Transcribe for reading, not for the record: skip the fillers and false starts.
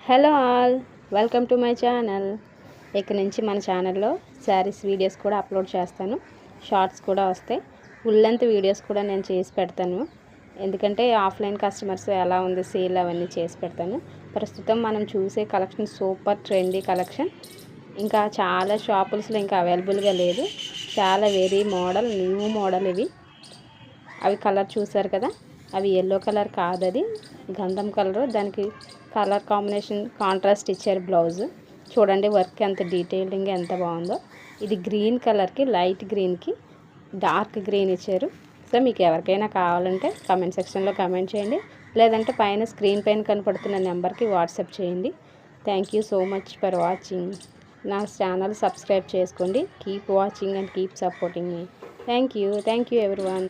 Hello all, welcome to my channel. ఇక నుంచి మన ఛానల్లో శారీస్ వీడియోస్ కూడా అప్లోడ్ చేస్తాను. షార్ట్స్ కూడా వస్తాయి. ఫుల్ లెంత్ వీడియోస్ కూడా నేను చేసి పెడతాను. ఎందుకంటే ఆఫ్లైన్ కస్టమర్స్ ఎలా ఉంది సేల్ అవన్నీ చేసి పెడతాను. ప్రస్తుతం మనం చూసే కలెక్షన్ సూపర్ ట్రెండీ కలెక్షన్. ఇంకా చాలా షాపుల్స్లో ఇంకా అవైలబుల్గా లేదు. చాలా వెరీ మోడల్, న్యూ మోడల్ ఇవి. అవి కలర్ చూసారు కదా, అవి ఎల్లో కలర్ కాదు, అది గంధం కలర్. దానికి కలర్ కాంబినేషన్ కాంట్రాస్ట్ ఇచ్చారు. బ్లౌజ్ చూడండి, వర్క్ ఎంత డీటెయిలింగ్ ఎంత బాగుందో. ఇది గ్రీన్ కలర్కి లైట్ గ్రీన్కి డార్క్ గ్రీన్ ఇచ్చారు. సో మీకు ఎవరికైనా కావాలంటే కామెంట్ సెక్షన్లో కామెంట్ చేయండి, లేదంటే పైన స్క్రీన్ పైన కనపడుతున్న నెంబర్కి వాట్సాప్ చేయండి. Thank you so much for watching. నా ఛానల్ సబ్స్క్రైబ్ చేసుకోండి. Keep watching and keep supporting me. Thank you everyone.